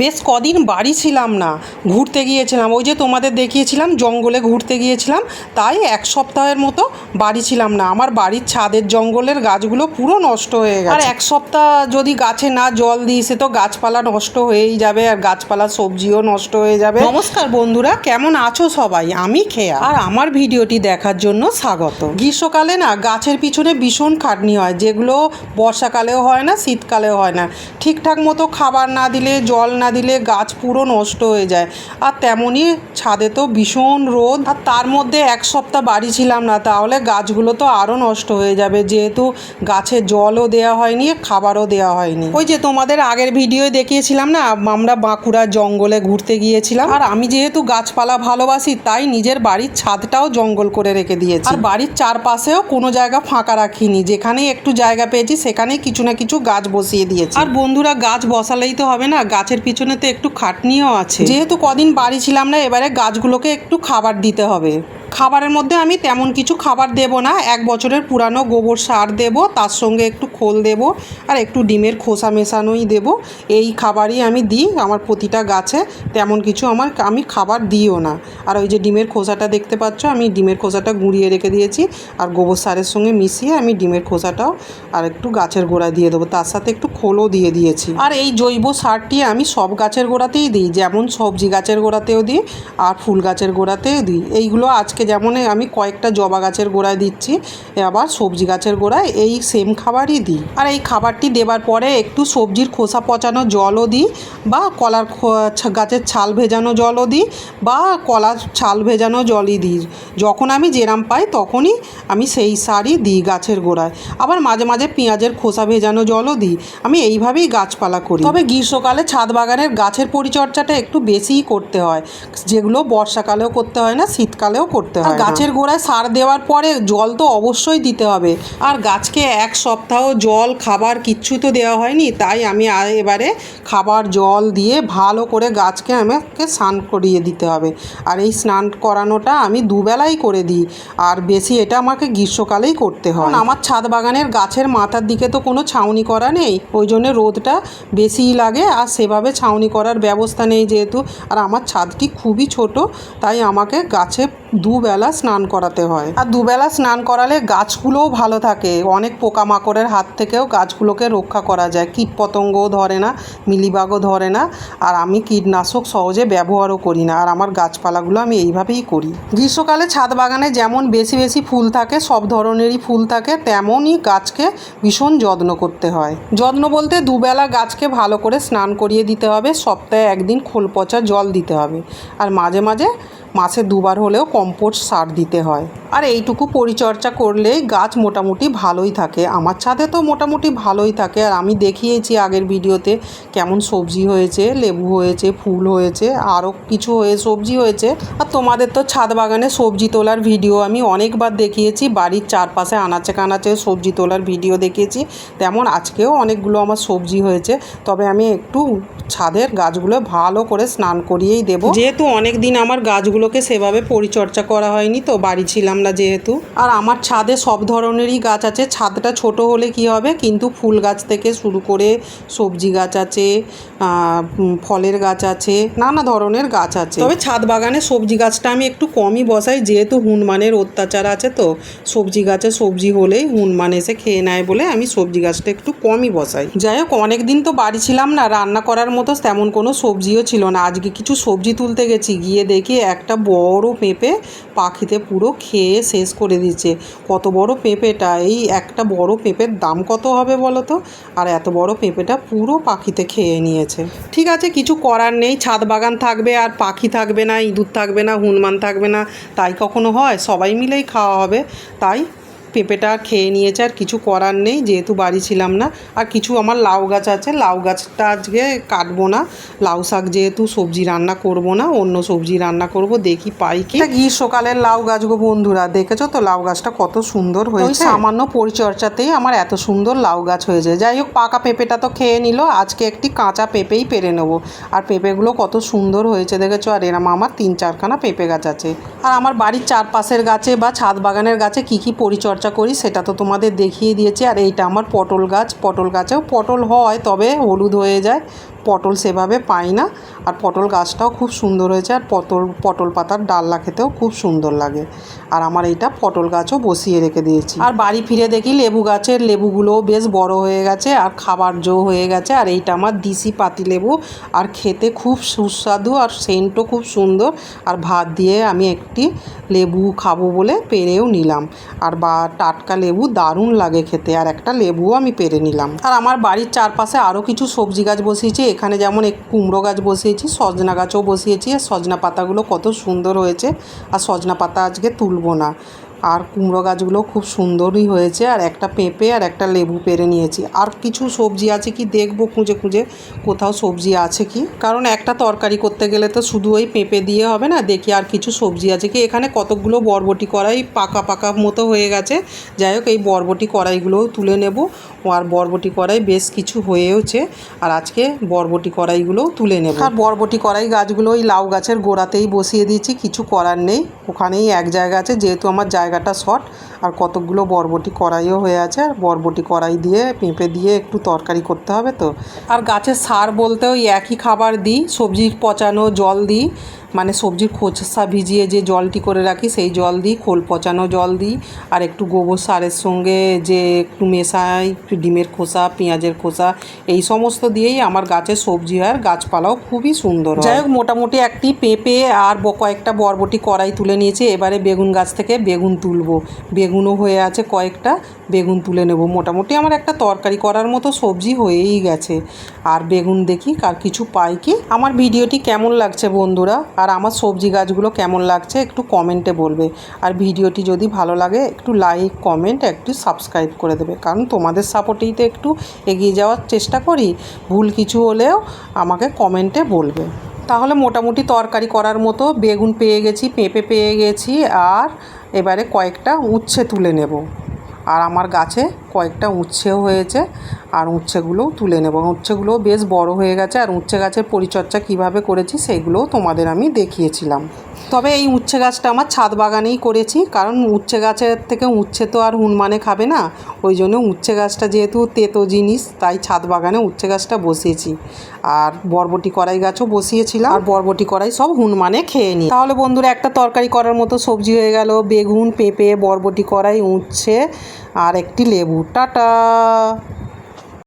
বেশ কদিন বাড়ি ছিলাম না, ঘুরতে গিয়েছিলাম। ওই যে তোমাদের দেখিয়েছিলাম জঙ্গলে ঘুরতে গিয়েছিলাম, তাই এক সপ্তাহের মতো বাড়ি ছিলাম না। আমার বাড়ির ছাদের জঙ্গলের গাছগুলো পুরো নষ্ট হয়ে গেছে। আর এক সপ্তাহ যদি গাছে না জল দিই সে তো গাছপালা নষ্ট হয়েই যাবে, আর গাছপালা সবজিও নষ্ট হয়ে যাবে। নমস্কার বন্ধুরা, কেমন আছো সবাই? আমি খেয়া, আর আমার ভিডিওটি দেখার জন্য স্বাগত। গ্রীষ্মকালে না গাছের পিছনে ভীষণ খাটনি হয়, যেগুলো বর্ষাকালেও হয় না, শীতকালেও হয় না। ঠিকঠাক মতো খাবার না দিলে, জল না দিলে গাছ পুরো নষ্ট হয়ে যায়। আর তেমনই ছাদে তো ভীষণ রোদ, আর তার মধ্যে এক সপ্তাহ বাড়ি ছিলাম না, তাহলে গাছগুলো তো আরও নষ্ট হয়ে যাবে, যেহেতু গাছে জলও দেওয়া হয়নি, খাবারও দেওয়া হয়নি। ওই যে তোমাদের আগের ভিডিওয়ে দেখিয়েছিলাম না, আমরা বাঁকুড়ার জঙ্গলে ঘুরতে গিয়েছিলাম। আর আমি যেহেতু গাছপালা ভালোবাসি, তাই নিজের বাড়ির ছাদটাও জঙ্গল করে রেখে দিয়েছি। আর বাড়ির চারপাশেও কোনো জায়গা ফাঁকা রাখিনি, যেখানেই একটু জায়গা পেয়েছি সেখানেই কিছু না কিছু গাছ বসিয়ে দিয়েছি। আর বন্ধুরা, গাছ বসালেই তো হবে না, গাছের পিছনে তো একটু খাটনিও আছে। যেহেতু কদিন বাড়ি ছিলাম না, এবারে গাছগুলোকে একটু খাবার দিতে হবে। খাবারের মধ্যে আমি তেমন কিছু খাবার দেব না, 1 বছরের পুরানো গোবর সার দেব, তার সঙ্গে একটু খোল দেব, আর একটু ডিমের খোসা মেশানোই দেব। এই খাবারই আমি দিই আমার প্রতিটা গাছে, তেমন কিছু আমি খাবার দিইও না। আর ওই যে ডিমের খোসাটা দেখতে পাচ্ছ, আমি ডিমের খোসাটা গুঁড়িয়ে রেখে দিয়েছি, আর গোবর সারের সঙ্গে মিশিয়ে আমি ডিমের খোসাটাও আর একটু গাছের গোড়ায় দিয়ে দেবো, তার সাথে একটু খোলও দিয়ে দিয়েছি। আর এই জৈব সারটি আমি সব গাছের গোড়াতেই দিই, যেমন সবজি গাছের গোড়াতেও দিই আর ফুল গাছের গোড়াতেও দিই। এইগুলো আজকে যেমন আমি কয়েকটা জবা গাছের গোড়ায় দিচ্ছি, আবার সবজি গাছের গোড়ায় এই সেম খাবারই দিই। আর এই খাবারটি দেবার পরে একটু সবজির খোসা পচানো জলও দিই, বা কলার গাছের ছাল ভেজানো জলও দিই, বা কলার ছাল ভেজানো জলই দিই। যখন আমি যেরাম পাই তখনই আমি সেই সারই দিই গাছের গোড়ায়। আবার মাঝে মাঝে পেঁয়াজের খোসা ভেজানো জলও দিই। আমি এইভাবেই গাছপালা করি। তবে গ্রীষ্মকালে ছাদ বাগানের গাছের পরিচর্যাটা একটু বেশিই করতে হয়, যেগুলো বর্ষাকালেও করতে হয় না, শীতকালেও করতে হয়। গাছের গোড়ায় সার দেওয়ার পরে জল তো অবশ্যই দিতে হবে। আর গাছকে এক সপ্তাহ জল খাবার কিচ্ছু তো দেওয়া হয়নি, তাই আমি এবারে খাবার জল দিয়ে ভালো করে গাছকে আমাকে স্নান করিয়ে দিতে হবে। আর এই স্নান করানোটা আমি দুবেলাই করে দিই, আর বেশি এটা আমাকে গ্রীষ্মকালেই করতে হয়। আমার ছাদ বাগানের গাছের মাথার দিকে তো কোনো ছাউনি করা নেই, ওই জন্য রোদটা বেশিই লাগে, আর সেভাবে ছাউনি করার ব্যবস্থা নেই যেহেতু। আর আমার ছাদটি খুবই ছোট, তাই আমাকে গাছে দুবেলা স্নান করাতে হয়। আর দুবেলা স্নান করালে গাছগুলোও ভালো থাকে, অনেক পোকামাকড়ের হাত থেকেও গাছগুলোকে রক্ষা করা যায়, কীটপতঙ্গও ধরে না, মিলিবাগও ধরে না। আর আমি কীটনাশক সহজে ব্যবহারও করি না, আর আমার গাছপালাগুলো আমি এইভাবেই করি। গ্রীষ্মকালে ছাদ বাগানে যেমন বেশি বেশি ফুল থাকে, সব ধরনেরই ফুল থাকে, তেমনই গাছকে ভীষণ যত্ন করতে হয়। যত্ন বলতে দুবেলা গাছকে ভালো করে স্নান করিয়ে দিতে হবে, সপ্তাহে 1 দিন খোল পচা জল দিতে হবে, আর মাঝে মাঝে মাসে 2 বার হলেও কম্পোস্ট সার দিতে হয়। আর এইটুকু পরিচর্যা করলেই গাছ মোটামুটি ভালোই থাকে। আমার ছাদে তো মোটামুটি ভালোই থাকে। আর আমি দেখিয়েছি আগের ভিডিওতে কেমন সবজি হয়েছে, লেবু হয়েছে, ফুল হয়েছে, আরও কিছু সবজি হয়েছে। আর তোমাদের তো ছাদ বাগানে সবজি তোলার ভিডিও আমি অনেকবার দেখিয়েছি, বাড়ির চারপাশে আনাচে কানাচে সবজি তোলার ভিডিও দেখিয়েছি, তেমন আজকেও অনেকগুলো আমার সবজি হয়েছে। তবে আমি একটু ছাদের গাছগুলো ভালো করে স্নান করিয়েই দেবো, যেহেতু অনেক দিন আমার গাছগুলোকে সেভাবে পরিচর্যা করা হয়নি, তো বাড়ি ছিলাম না যেহেতু। আর আমার ছাদে সব ধরনেরই গাছ আছে, ছাদটা ছোট হলে কি হবে, কিন্তু ফুল গাছ থেকে শুরু করে সবজি গাছ আছে, ফলের গাছ আছে, নানা ধরনের গাছ আছে। তবে ছাদ বাগানে সবজি গাছটা আমি একটু কমই বসাই, যেহেতু হনুমানের অত্যাচার আছে, তো সবজি গাছে সবজি হলেই হনুমান এসে খেয়ে নেয় বলে আমি সবজি গাছটা একটু কমই বসাই। যাই হোক, অনেক দিন তো বাড়ি ছিলাম না, রান্না করার মতো তেমন কোনো সবজিও ছিল না। আজকে কিছু সবজি তুলতে গেছি, গিয়ে দেখি একটা বড় পেঁপে পাখিতে পুরো খেয়ে শেষ করে দিচ্ছে। কত বড় পেঁপেটা, এই একটা বড় পেঁপের দাম কত হবে বলো তো? আর এত বড় পেঁপেটা পুরো পাখিতে খেয়ে নিয়েছে। ঠিক আছে, কিছু করার নেই, ছাদ বাগান থাকবে আর পাখি থাকবে না, ইঁদুর থাকবে না, হনুমান থাকবে না, তাই কখনো হয়? সবাই মিলেই খাওয়া হবে, তাই পেঁপেটা খেয়ে নিয়েছে, আর কিছু করার নেই, যেহেতু বাড়ি ছিলাম না। আর কিছু আমার লাউ গাছ আছে, লাউ গাছটা আজকে কাটবো না, লাউ শাক যেহেতু সবজি রান্না করব না, অন্য সবজি রান্না করব, দেখি পাই কি। গ্রীষ্মকালের লাউ গাছ গো বন্ধুরা, দেখেছো তো লাউ গাছটা কত সুন্দর হয়েছে, সামান্য পরিচর্যাতেই আমার এত সুন্দর লাউ গাছ হয়েছে। যাই হোক, পাকা পেঁপেটা তো খেয়ে নিল, আজকে একটি কাঁচা পেঁপেই পেরে নেবো। আর পেঁপেগুলো কত সুন্দর হয়েছে দেখেছো, আর এরম আমার 3-4খানা পেঁপে গাছ আছে। আর আমার বাড়ির চারপাশের গাছে বা ছাদ বাগানের গাছে কী কী পরিচর্যা করি সেটা তো তোমাদের দেখিয়ে দিয়েছি। আর এইটা আমার পটল গাছ, পটল গাছেও পটল হয়, তবে হলুদ হয়ে যায়, পটল সেভাবে পাই না। আর পটল গাছটাও খুব সুন্দর হয়েছে, আর পটল পাতার ডালনা খেতেও খুব সুন্দর লাগে। আর আমার এইটা পটল গাছও বসিয়ে রেখে দিয়েছি। আর বাড়ি ফিরে দেখি লেবু গাছের লেবুগুলোও বেশ বড় হয়ে গেছে আর খাবার জো হয়ে গেছে। আর এইটা আমার দিশি পাতিলেবু, আর খেতে খুব সুস্বাদু আর সেন্টও খুব সুন্দর। আর ভাত দিয়ে আমি একটি লেবু খাবো বলে পেরেও নিলাম। আর টাটকা লেবু দারুণ লাগে খেতে, আর একটা লেবুও আমি পেরে নিলাম। আর আমার বাড়ির চারপাশে আরও কিছু সবজি গাছ বসিয়েছি। এখানে যেমন কুমড়ো গাছ বসিয়েছি, সজনা গাছও বসিয়েছি। আর সজনা পাতাগুলো কত সুন্দর হয়েছে। আর সজনা পাতা আজকে তুলবো না। আর কুমড়ো গাছগুলো খুব সুন্দরই হয়েছে। আর একটা পেঁপে আর একটা লেবু পেরে নিয়েছি। আর কিছু সবজি আছে কি দেখবো খুঁজে খুঁজে কোথাও সবজি আছে কি, কারণ একটা তরকারি করতে গেলে তো শুধু ওই পেঁপে দিয়ে হবে না। দেখি আর কিছু সবজি আছে কি। এখানে কতকগুলো বরবটি কড়াই পাকা পাকা মতো হয়ে গেছে। যাই হোক, এই বরবটি কড়াইগুলোও তুলে নেব। আর বরবটি কড়াই বেশ কিছু হয়েওছে। আর আজকে বরবটি কড়াইগুলোও তুলে নেব। আর বরবটি কড়াই গাছগুলো ওই লাউ গাছের গোড়াতেই বসিয়ে দিয়েছি, কিছু করার নেই। ওখানেই এক জায়গা আছে, যেহেতু আমার জায়গাটা শর্ট। আর কতকগুলো বরবটি কড়াইও হয়ে আছে। আর বরবটি কড়াই দিয়ে পেঁপে দিয়ে একটু তরকারি করতে হবে তো। আর গাছের সার বলতে ওই একই খাবার দিই, সবজি পচানো জল দিই, মানে সবজির খোসা ভিজিয়ে যে জলটি করে রাখি সেই জল দিই, খোল পচানো জল দিই। আর একটু গোবর সারের সঙ্গে যে একটু মেশাই, একটু ডিমের খোসা, পেঁয়াজের খোসা, এই সমস্ত দিয়েই আমার গাছের সবজি আর গাছপালাও খুবই সুন্দর। যাই হোক, মোটামুটি একটি পেঁপে আর কয়েকটা বরবটি কড়াই তুলে নিয়েছি। এবারে বেগুন গাছ থেকে বেগুন তুলবো। বেগুনও হয়ে আছে কয়েকটা, বেগুন তুলে নেব। মোটামুটি আমার একটা তরকারি করার মতো সবজি হয়েই গেছে। আর বেগুন দেখি আর কিছু পাই কি। আমার ভিডিওটি কেমন লাগছে বন্ধুরা, আর আমার সবজি গাছগুলো কেমন লাগছে একটু কমেন্টে বলবে। আর ভিডিওটি যদি ভালো লাগে একটু লাইক কমেন্ট একটু সাবস্ক্রাইব করে দেবে, কারণ তোমাদের সাপোর্টেই তো একটু এগিয়ে যাওয়ার চেষ্টা করি। ভুল কিছু হলেও আমাকে কমেন্টে বলবে। তাহলে মোটামুটি তরকারি করার মতো বেগুন পেয়ে গেছি, পেঁপে পেয়ে গেছি। আর এবারে কয়েকটা উচ্ছে তুলে নেব। আর আমার গাছে কয়েকটা উচ্ছেও হয়েছে, আর উচ্ছেগুলোও তুলে নেব। উচ্ছেগুলোও বেশ বড় হয়ে গেছে। আর উচ্ছে গাছের পরিচর্যা কিভাবে করেছি সেগুলোও তোমাদের আমি দেখিয়েছিলাম। তবে এই উচ্ছে গাছটা আমার ছাদ বাগানেই করেছি, কারণ উচ্ছে গাছের থেকে উচ্ছে তো আর হুনমানে খাবে না। ওই জন্য উচ্ছে গাছটা যেহেতু তেতো জিনিস, তাই ছাদ বাগানে উচ্ছে গাছটা বসিয়েছি। আর বরবটি কড়াই গাছও বসিয়েছিলাম। আর বরবটি কড়াই সব হুনমানে খেয়ে নিই। তাহলে বন্ধুরা, একটা তরকারি করার মতো সবজি হয়ে গেল। বেগুন, পেঁপে, বরবটি কড়াই, উচ্ছে আর একটি লেবু। টাটা।